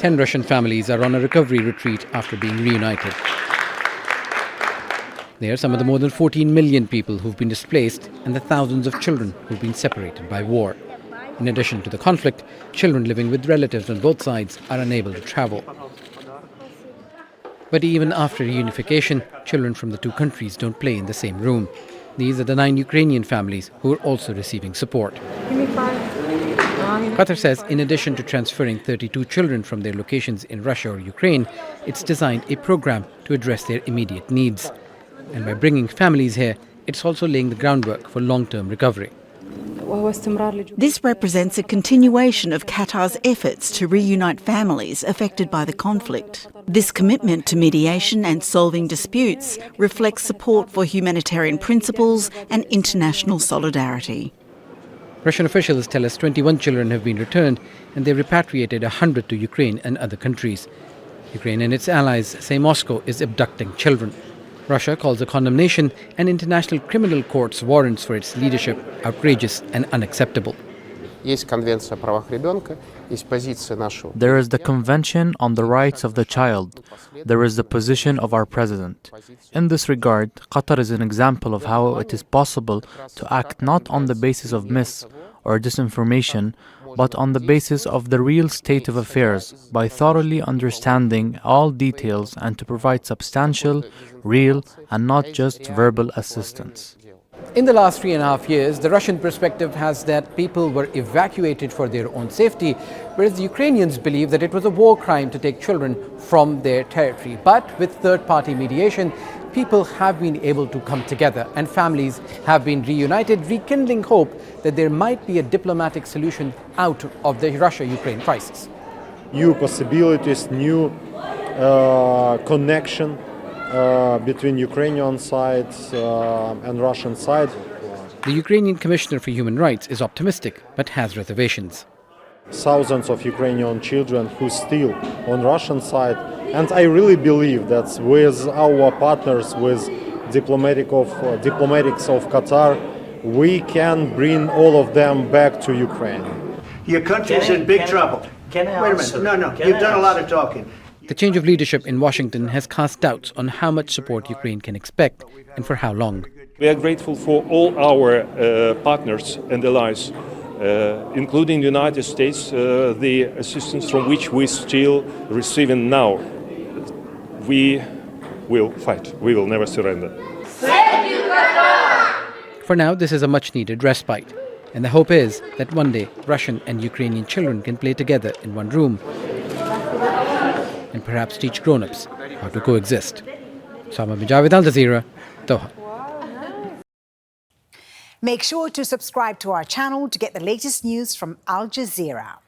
10 Russian families are on a recovery retreat after being reunited. They are some of the more than 14 million people who've been displaced and the thousands of children who've been separated by war. In addition to the conflict, children living with relatives on both sides are unable to travel. But even after reunification, children from the two countries don't play in the same room. These are the 9 Ukrainian families who are also receiving support. Qatar says in addition to transferring 32 children from their locations in Russia or Ukraine, it's designed a program to address their immediate needs. And by bringing families here, it's also laying the groundwork for long-term recovery. This represents a continuation of Qatar's efforts to reunite families affected by the conflict. This commitment to mediation and solving disputes reflects support for humanitarian principles and international solidarity. Russian officials tell us 21 children have been returned and they repatriated 100 to Ukraine and other countries. Ukraine and its allies say Moscow is abducting children. Russia calls the condemnation and International Criminal Court's warrants for its leadership outrageous and unacceptable. There is the Convention on the Rights of the Child. There is the position of our President. In this regard, Qatar is an example of how it is possible to act not on the basis of myths or disinformation, but on the basis of the real state of affairs, by thoroughly understanding all details and to provide substantial, real, and not just verbal assistance. In the last 3.5 years, the Russian perspective has that people were evacuated for their own safety, whereas the Ukrainians believe that it was a war crime to take children from their territory. But with third-party mediation, people have been able to come together and families have been reunited, rekindling hope that there might be a diplomatic solution out of the Russia-Ukraine crisis. New possibilities, new connection between Ukrainian side and Russian side. The Ukrainian Commissioner for Human Rights is optimistic but has reservations. Thousands of Ukrainian children who still on Russian side, and I really believe that with our partners, with diplomatics of Qatar, we can bring all of them back to Ukraine. Your country's in big trouble. Wait a minute. No. You've done a lot of talking. The change of leadership in Washington has cast doubts on how much support Ukraine can expect and for how long. We are grateful for all our partners and allies, including the United States, the assistance from which we still receiving now. We will fight. We will never surrender. Thank you, Qatar! For now, this is a much-needed respite. And the hope is that one day Russian and Ukrainian children can play together in one room and perhaps teach grown-ups how to coexist. Osama bin Javaid, Al Jazeera, Doha. Make sure to subscribe to our channel to get the latest news from Al Jazeera.